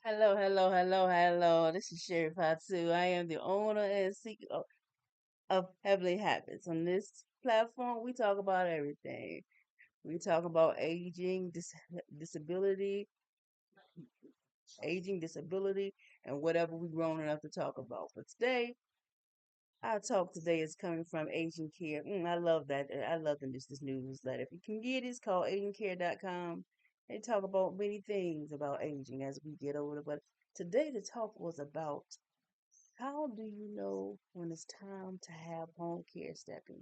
Hello, hello, hello, hello. This is Sherry Fatu. I am the owner and CEO of Heavenly Habits. On this platform, we talk about everything. We talk about disability, disability, and whatever we're grown enough to talk about. But today, our talk today is coming from Aging Care. I love that. I love this newsletter. If you can get it, it's called agingcare.com. They talk about many things about aging as we get older. But today, the talk was about how do you know when it's time to have home care step in?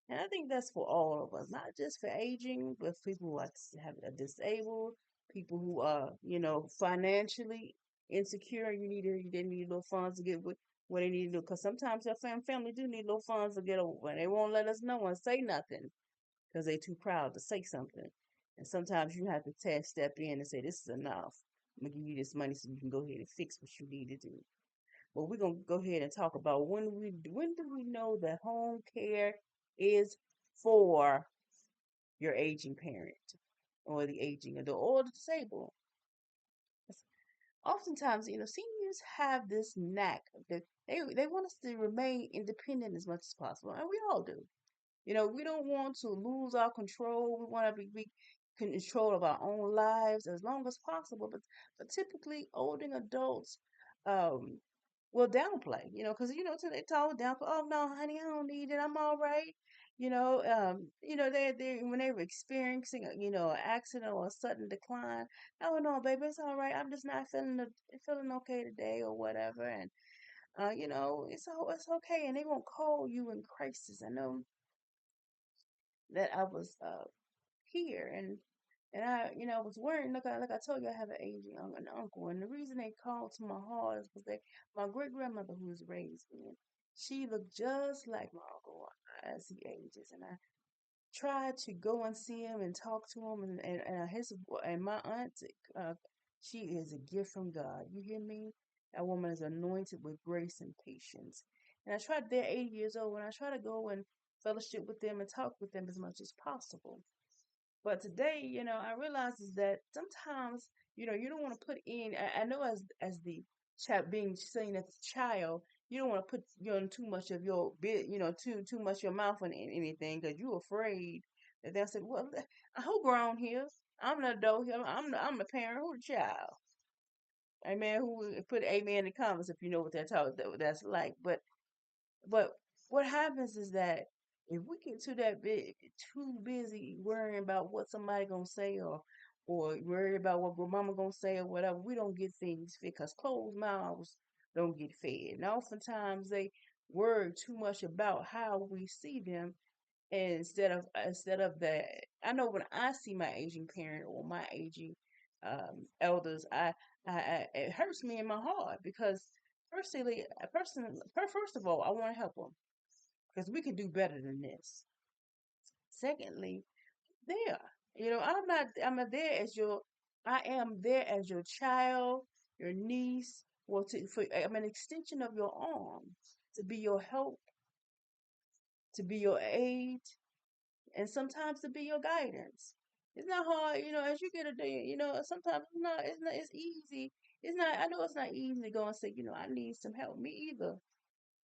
And I think that's for all of us, not just for aging, but people who have a disabled, people who are, financially insecure. They need little funds to get what they need to do. Because sometimes their family do need little funds to get over, and they won't let us know and say nothing because they're too proud to say something. And sometimes you have to step in and say, "This is enough. I'm gonna give you this money so you can go ahead and fix what you need to do." But we're gonna go ahead and talk about when do we know that home care is for your aging parent or the aging adult or the disabled. Oftentimes, seniors have this knack that they want us to remain independent as much as possible, and we all do. We don't want to lose our control. We want to be control of our own lives as long as possible. But typically, older adults um, will downplay, because so they talk downplay. Oh no, honey, I don't need it. I'm all right. They when they were experiencing, an accident or a sudden decline. Oh no, baby, it's all right. I'm just not feeling okay today or whatever, and it's okay. And they won't call you in crisis. I know that I was here and I was worried. Like I told you, I have an uncle, and the reason they called to my heart is because my great grandmother who was raised me, she looked just like my uncle as he ages, and I tried to go and see him and talk to him, and his and my aunt, uh, she is a gift from God. You hear me? That woman is anointed with grace and patience. And I tried. They're 80 years old, and I try to go and fellowship with them and talk with them as much as possible. But today, I realize is that sometimes, you don't want to put in. I know as the child being seen as a child, you don't want to put too much of your bit, too much your mouth on anything because you're afraid that they'll say, "Well, who grown here? I'm an adult here. I'm the parent. Who the child?" Amen. Who would put amen in the comments if you know what that's like. But what happens is that if we get too busy worrying about what somebody gonna say or worry about what grandmama gonna say or whatever, we don't get things fit because closed mouths don't get fed. And oftentimes they worry too much about how we see them instead of that. I know when I see my aging parent or my aging elders, it hurts me in my heart because first of all, I want to help them because we can do better than this. Secondly, there, I'm not there as I am there as your child, your niece, I'm an extension of your arm to be your help, to be your aid, and sometimes to be your guidance. It's not hard, as you get a day, sometimes it's easy. I know it's not easy to go and say, I need some help. Me either.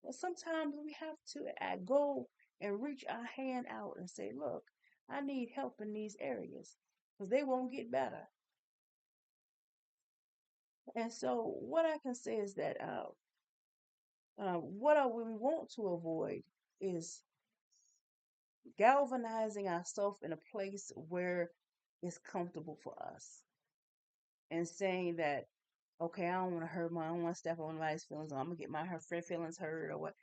But sometimes we have to go and reach our hand out and say, look, I need help in these areas because they won't get better. And so what I can say is that we want to avoid is galvanizing ourselves in a place where it's comfortable for us and saying that, okay, I don't want to I don't want to step on anybody's feelings. Or I'm gonna get my her friend feelings hurt or what.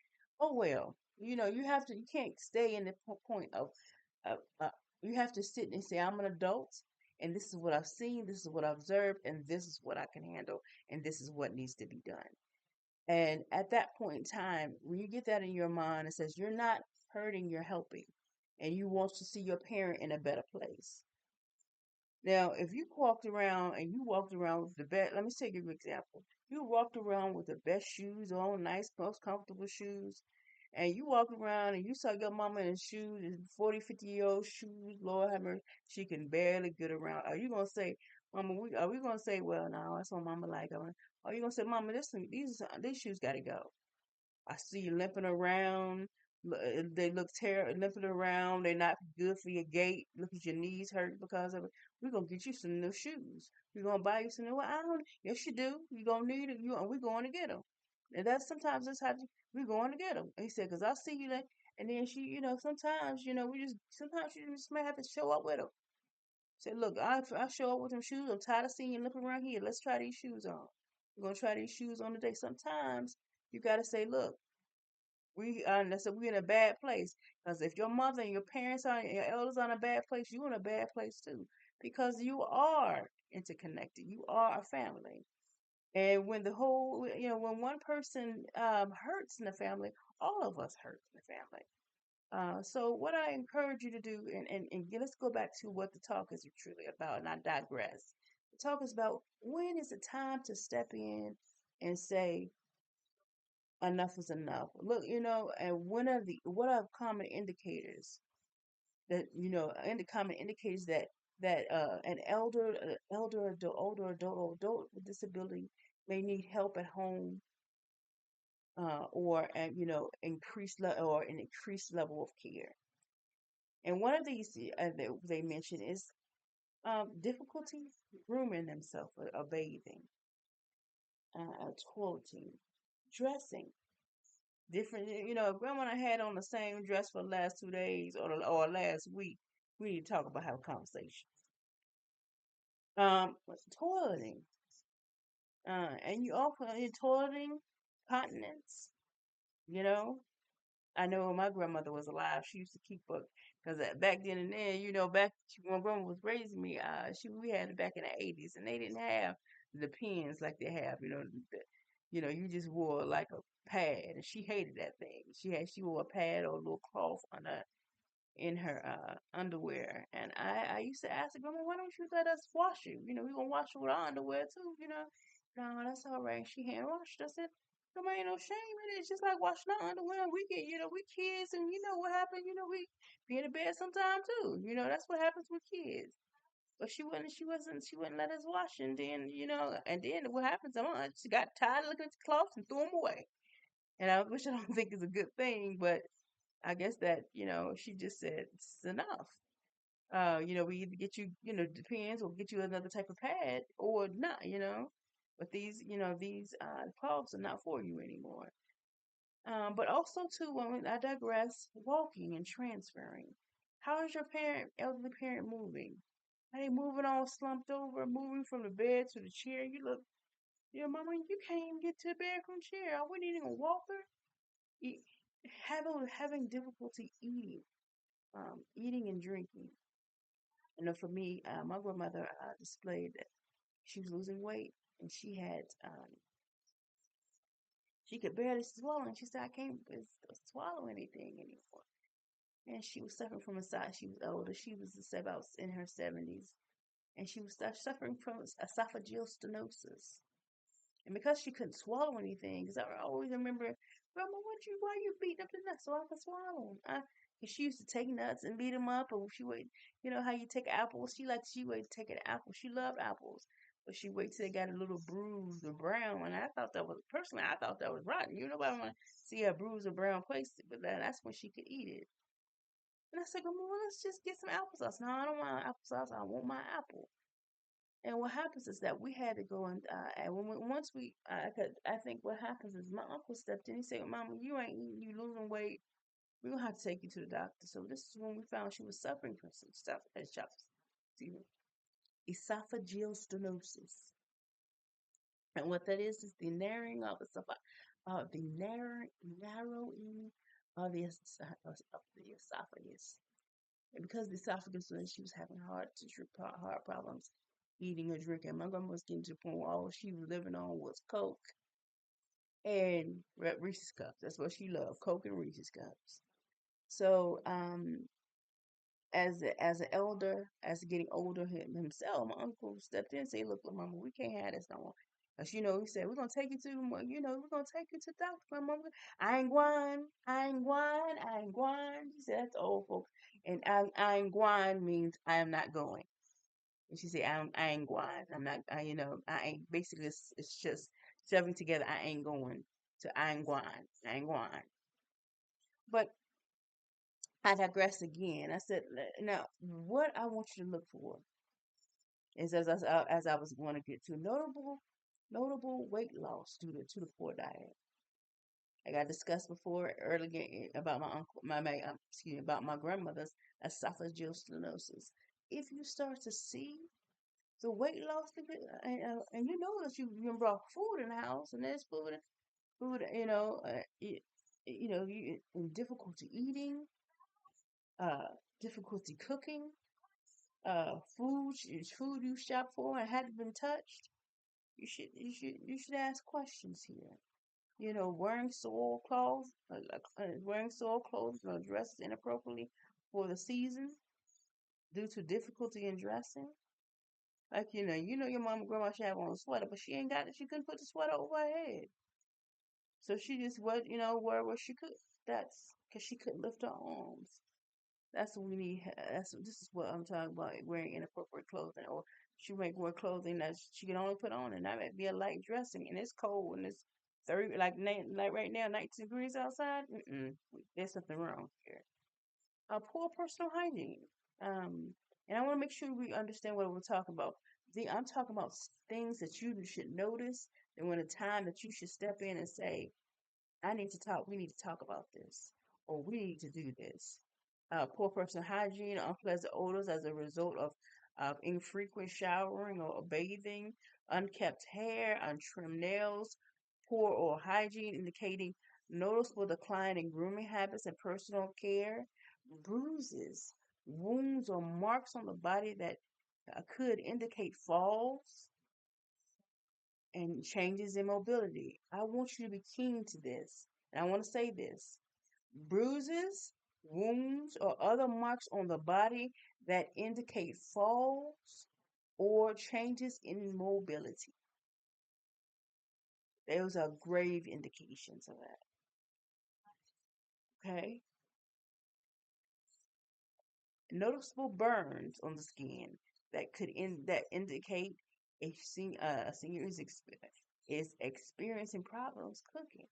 Oh well, you can't stay in the point of, uh, uh, you have to sit and say, I'm an adult, and this is what I've seen, this is what I've observed, and this is what I can handle, and this is what needs to be done. And at that point in time, when you get that in your mind, it says you're not hurting, you're helping, and you want to see your parent in a better place. Now, if you walked around with the best, let me take you an example. You walked around with the best shoes on, nice, most comfortable shoes, and you walked around and you saw your mama in shoes, in 40, 50-year-old shoes, Lord have mercy, she can barely get around. Are you going to say, Mama, are we gonna say, well, no, that's what Mama like? Or are you gonna say, Mama, these shoes gotta go? I see you limping around. They look terrible, limping around. They're not good for your gait. Look at your knees hurt because of it. We're gonna get you some new shoes. We're gonna buy you some new. I don't. Yes, you do. You gonna need it. And we're going to get them. And that's sometimes that's how we're going to get them. And he said, because I see you there. And then she, sometimes, sometimes you just may have to show up with them. Say, look, I show up with them shoes. I'm tired of seeing you limping around here. Let's try these shoes on. We're gonna try these shoes on today. Sometimes you gotta say, look, let's say we're in a bad place. Because if your mother and your parents are, your elders are in a bad place, you're in a bad place too. Because you are interconnected. You are a family. And when when one person hurts in the family, all of us hurt in the family. So what I encourage you to do, let's go back to what the talk is truly about, and I digress. The talk is about when is the time to step in and say enough is enough. Look, and what are common indicators that the common indicators that an older adult or adult with disability may need help at home, or an increased level of care. And one of these that they mention is difficulty grooming themselves, or bathing, toileting, dressing. Different, if grandma had on the same dress for the last 2 days or last week, we need to talk about, have a conversation. Toileting, and you often in toileting, continence, you know. I know when my grandmother was alive, she used to keep up because back then and then, back when grandma was raising me, we had it back in the 80s, and they didn't have the pins like they have, you just wore like a pad, and she hated that thing. She wore a pad or a little cloth in her underwear, and I used to ask her, Grandma, why don't you let us wash it? We're gonna wash it with our underwear too. No, that's all right. She hand washed. I said, Grandma, ain't no shame in it. It's just like washing our underwear. We get, we kids, and you know what happened. We be in the bed sometime too. That's what happens with kids. But she wouldn't let us wash, and then what happens? She got tired of looking at the clothes and threw them away. And which I don't think is a good thing, but I guess that, she just said it's enough. We either get you, depends, or get you another type of pad or not. But these cloths are not for you anymore. But also too, when I digress, walking and transferring. How is your elderly parent moving? Are they moving all slumped over, moving from the bed to the chair? You look, Mama, you can't even get to the bed from chair. Are we needing a walker? E- having difficulty eating and drinking. For me, my grandmother displayed that she was losing weight, and she could barely swallow. And she said, "I can't swallow anything anymore." And she was suffering from a side. She was older. She was about in her 70s, and she was suffering from esophageal stenosis. And because she couldn't swallow anything, because I always remember, Grandma, why you beating up the nuts so I can swallow them? And she used to take nuts and beat them up, or she would, how you take apples. She would take an apple. She loved apples, but she wait till they got a little bruised or brown. And I thought that was rotten. Nobody want to see a bruised or brown place, but that's when she could eat it. And I said, Grandma, well, let's just get some applesauce. No, I don't want applesauce. I want my apple. And what happens is that we had to go and once I think what happens is my uncle stepped in. He said, "Mama, you ain't eating, you losing weight. We're gonna have to take you to the doctor." So this is when we found she was suffering from some stuff excuse me, esophageal stenosis. And what that is the narrowing of narrowing of the esophagus. And because the esophagus, she was having heart problems eating or drinking. My grandma was getting to the point where all she was living on was Coke and Reese's cups. That's what she loved, Coke and Reese's cups. So, as an elder, as getting older himself, my uncle stepped in and said, "Look, Mama, we can't have this no more." Cause he said, "We're gonna take you to, we're gonna take you to the doctor, my mama. I ain't gwine, I ain't gwine, I ain't gwine." He said, "That's old folks," and I ain't gwine means I am not going. And she said, I ain't going. I'm not, I ain't, basically, it's just shoving together, I ain't going to, I ain't going. I ain't going. But I digress again. I said, now, what I want you to look for is, as I was going to get to, notable weight loss due to the poor diet. Like I discussed before earlier about my uncle, excuse me, about my grandmother's esophageal stenosis. If you start to see the weight loss, and you know that you brought food in the house, and there's food, difficulty eating, uh, difficulty cooking, food you shop for and hadn't been touched. You should ask questions here. Wearing soiled clothes or dresses inappropriately for the season due to difficulty in dressing. Like, your mom and grandma should have on a sweater, but she ain't got it. She couldn't put the sweater over her head. So she just wore what she could. That's because she couldn't lift her arms. That's what we need. This is what I'm talking about, wearing inappropriate clothing, or she might wear clothing that she can only put on, and that might be a light dressing, and it's cold, and it's 30, like right now, 19 degrees outside. There's something wrong here. Poor personal hygiene. Um, and I want to make sure we understand what we're talking about. I'm talking about things that you should notice, and when the time that you should step in and say, I need to talk. We need to talk about this, or we need to do this. Poor personal hygiene, unpleasant odors as a result of infrequent showering or bathing, unkept hair, untrimmed nails, poor oral hygiene, indicating noticeable decline in grooming habits and personal care, bruises, wounds, or marks on the body that could indicate falls and changes in mobility. I want you to be keen to this. And I want to say this: bruises, wounds, or other marks on the body that indicate falls or changes in mobility. Those are grave indications of that. Okay? Noticeable burns on the skin that indicate a senior is experiencing problems cooking.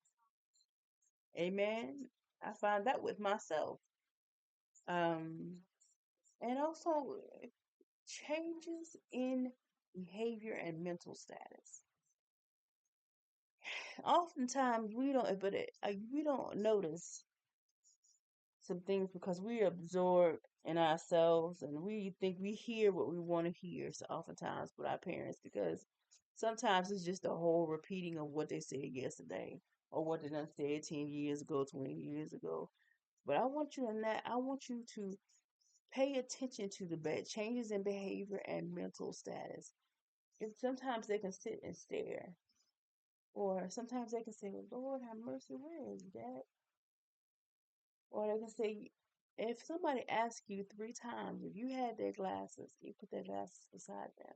Amen. I find that with myself. Um, and also changes in behavior and mental status. Oftentimes we don't notice some things because we absorb in ourselves, and we think we hear what we want to hear. So oftentimes with our parents, because sometimes it's just a whole repeating of what they said yesterday or what they done said 10 years ago, 20 years ago. But I want you to pay attention to the bad changes in behavior and mental status. And sometimes they can sit and stare, or sometimes they can say, "Well, Lord have mercy, where is that?" Or they can say, if somebody asks you 3 times, if you had their glasses, you put their glasses beside them,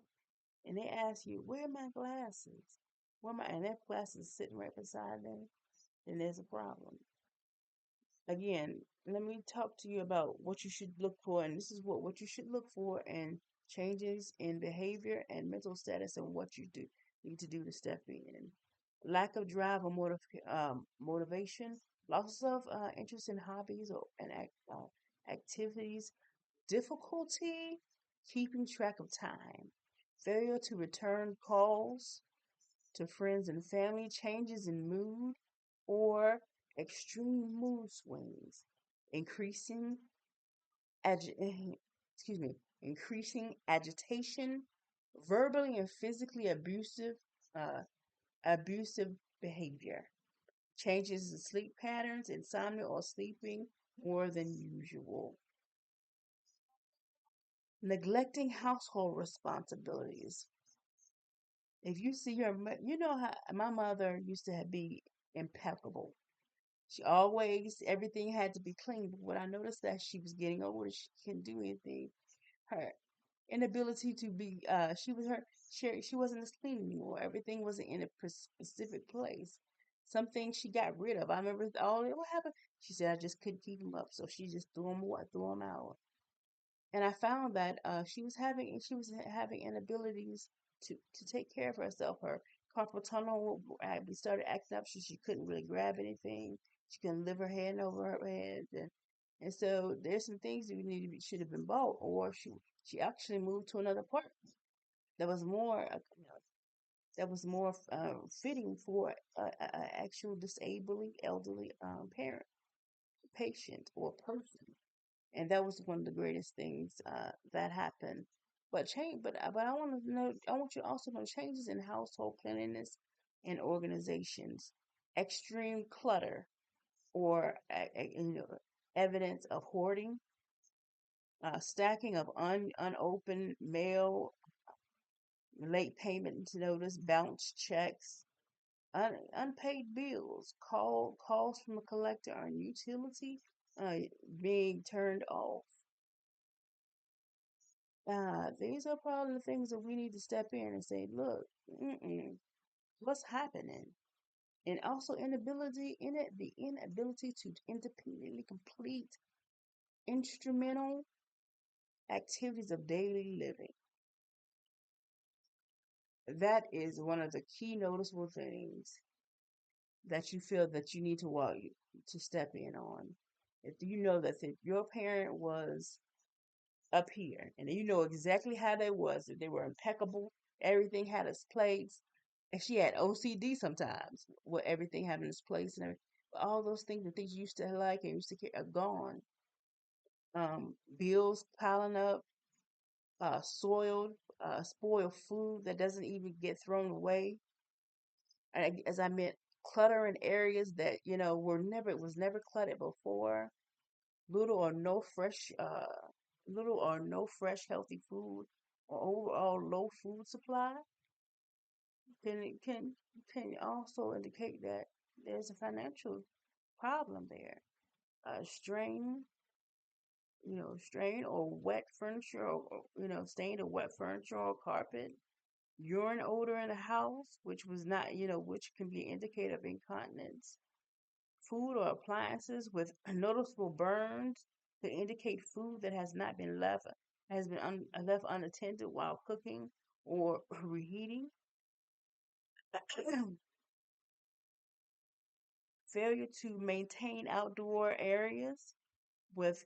and they ask you, "Where are my glasses? And their glasses sitting right beside them," then there's a problem. Again, let me talk to you about what you should look for, and this is what you should look for, and changes in behavior and mental status, and what you need to do to step in. Lack of drive or motivation, loss of interest in hobbies or activities, difficulty keeping track of time, failure to return calls to friends and family, changes in mood, or extreme mood swings, increasing excuse me, increasing agitation, verbally and physically uh, abusive behavior, changes in sleep patterns, insomnia, or sleeping more than usual, neglecting household responsibilities. If you see you know how my mother used to be impeccable. She always, everything had to be clean. But what I noticed that she was getting older, she couldn't do anything. Her inability to be, she wasn't as clean anymore. Everything wasn't in a specific place. Some things she got rid of. I remember what happened. She said I just couldn't keep them up, so she just threw them away, threw them out. And I found that she was having inabilities to take care of herself. Her carpal tunnel had started acting up. She couldn't really grab anything. She couldn't lift her head over her head, and so there's some things that should have been bought, or she actually moved to another apartment that was more fitting for a actual disabling elderly parent, patient, or person. And that was one of the greatest things that happened. But I want to know. I want you to also know changes in household cleanliness and organizations, extreme clutter, or evidence of hoarding, stacking of unopened mail, late payment notice, bounce checks, unpaid bills, calls from a collector on utility being turned off. These are probably the things that we need to step in and say, look, what's happening? And also the inability to independently complete instrumental activities of daily living. That is one of the key noticeable things that you feel that you need to step in on. If you know that if your parent was up here, and you know exactly how they was. That they were impeccable. Everything had its place, and she had OCD sometimes, with everything having its place and everything. But all those things, the things you used to like and used to care, are gone. Bills piling up, spoiled food that doesn't even get thrown away. As I meant, clutter in areas that was never cluttered before. little or no fresh uh Little or no fresh healthy food, or overall low food supply can can can also indicate that there's a financial problem there. Strain, strain or wet furniture, or stained or wet furniture or carpet, urine odor in the house, which was not, which can be an indicator of incontinence. Food or appliances with noticeable burns could indicate food that has been left unattended while cooking or reheating. Failure to maintain outdoor areas with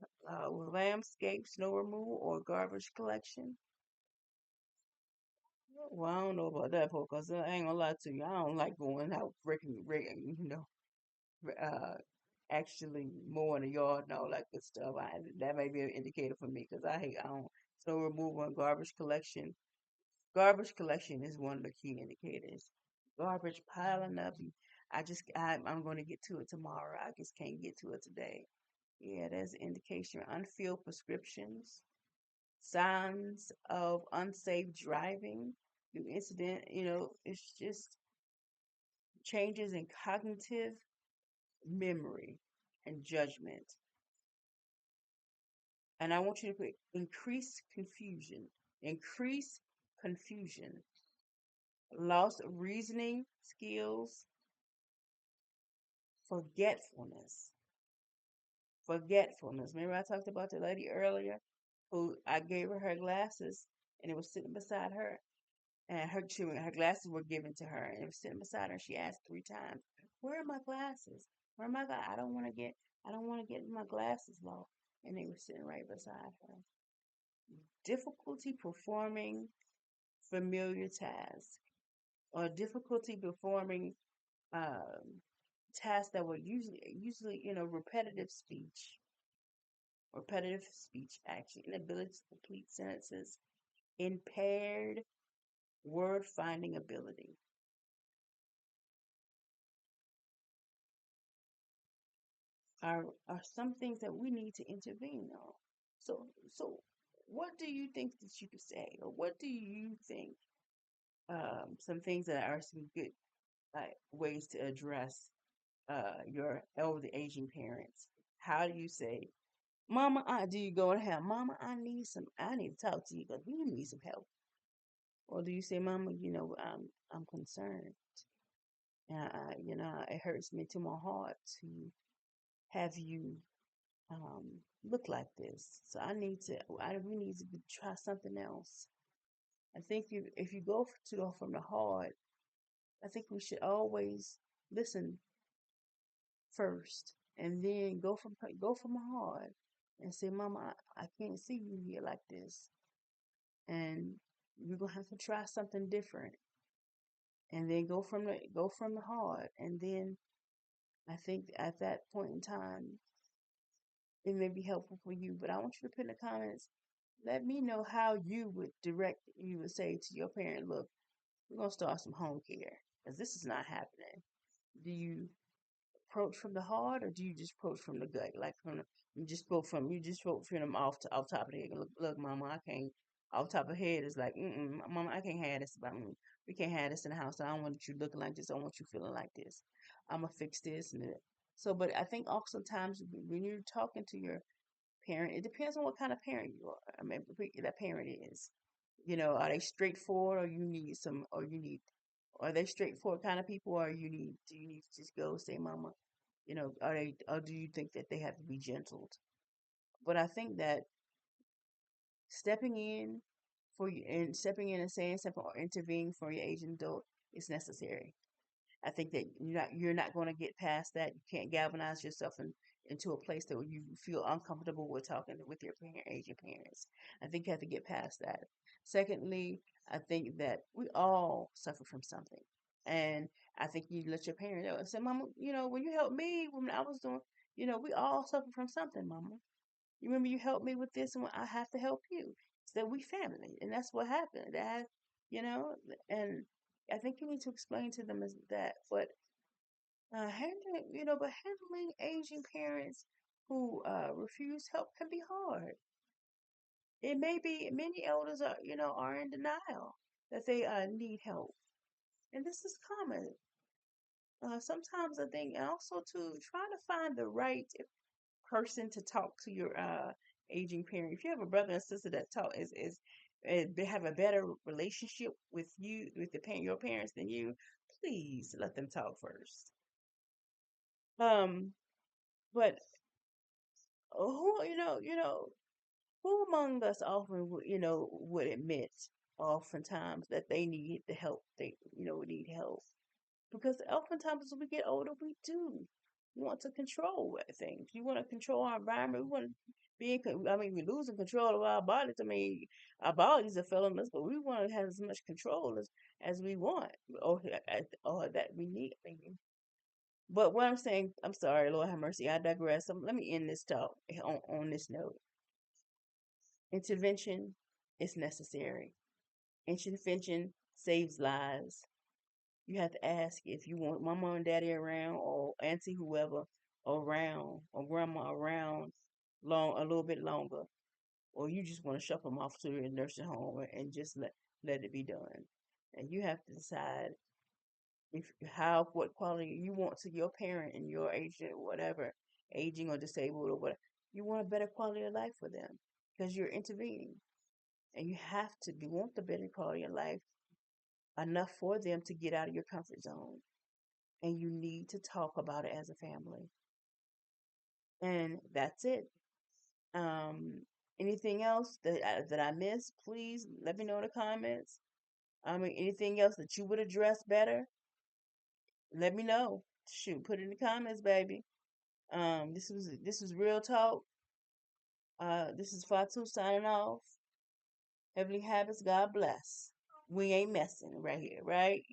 landscape, snow removal, or garbage collection. Well, I don't know about that part because I ain't gonna lie to you. I don't like going out breaking, uh, actually mowing the yard and all that good stuff. That may be an indicator for me because I don't snow removal and garbage collection. Garbage collection is one of the key indicators. Garbage piling up. I'm going to get to it tomorrow. I just can't get to it today. Yeah, there's an indication. Unfilled prescriptions, signs of unsafe driving, new incident. It's just changes in cognitive memory and judgment. And I want you to put increase confusion, loss of reasoning skills, forgetfulness, forgetfulness. Remember I talked about the lady earlier who I gave her glasses and it was sitting beside her, and her glasses were given to her and it was sitting beside her. She asked 3 times, "Where are my glasses? Where am I? I don't want to get my glasses lost." And they were sitting right beside her. Difficulty performing familiar tasks, or difficulty performing um, tasks that were usually repetitive speech action, inability to complete sentences, impaired word finding ability are some things that we need to intervene on. So what do you think that you could say, or what do you think some things that are some good ways to address your elder aging parents? How do you say, Mama, do you go and have, Mama, I need to talk to you because we need some help? Or do you say, Mama, I'm concerned. It hurts me to my heart to have you look like this. So we need to try something else. I think if you go from the hard, I think we should always listen first, and then go from hard, and say, Mama, I can't see you here like this, and we're gonna have to try something different, and then go from the hard, and then I think at that point in time, it may be helpful for you. But I want you to put in the comments, let me know how you would say to your parent, look, we're gonna start some home care because this is not happening. Do you approach from the heart, or do you just approach from the gut? Like you just spoke from them off top of the head. Look, Mama, I can't. Off top of the head is like, Mama, I can't have this. We can't have this in the house. I don't want you looking like this. I don't want you feeling like this. I'm gonna fix this and that. So, but I think also times when you're talking to your parent, it depends on what kind of parent you are. I mean, that parent is. Are they straightforward, or are they straightforward kind of people, or do you need to just go say, Mama, or do you think that they have to be gentled? But I think that stepping in stepping in and saying something or intervening for your aging adult is necessary. I think that you're not going to get past that. You can't galvanize yourself into a place that you feel uncomfortable with talking with your aging parents. I think you have to get past that. Secondly, I think that we all suffer from something, and I think you let your parents know and say, "Mama, when you helped me when I was doing, we all suffer from something, Mama. You remember you helped me with this, and I have to help you. So we family, and that's what happened. You know, and I think you need to explain to them as that. But handling aging parents who refuse help can be hard. It may be many elders are in denial that they need help, and this is common. Sometimes I think, and also to try to find the right person to talk to your aging parent. If you have a brother and sister that talk is they have a better relationship with your parents than you, please let them talk first. Um, but who among us often would admit oftentimes that they need the help they need help, because oftentimes as we get older, we do want to control things. We want to control our environment. We want to I mean, we're losing control of our bodies. I mean, our bodies are failing us, but we want to have as much control as we want, or that we need, maybe. But what I'm saying, I'm sorry, Lord have mercy, I digress. Let me end this talk on this note. Intervention is necessary. Intervention saves lives. You have to ask if you want mama and daddy around, or auntie, whoever around, or grandma around a little bit longer, or you just want to shuffle them off to the nursing home and just let it be done. And you have to decide if how what quality you want to your parent and your agent or whatever, aging or disabled or whatever. You want a better quality of life for them because you're intervening, and you have to want the better quality of life enough for them to get out of your comfort zone, and you need to talk about it as a family. And that's it. Um, anything else that I missed, please let me know in the comments. I mean, anything else that you would address better, let me know. Shoot, put it in the comments, baby. This was real talk. This is Fatu signing off. Heavenly habits, God bless. We ain't messing right here, right?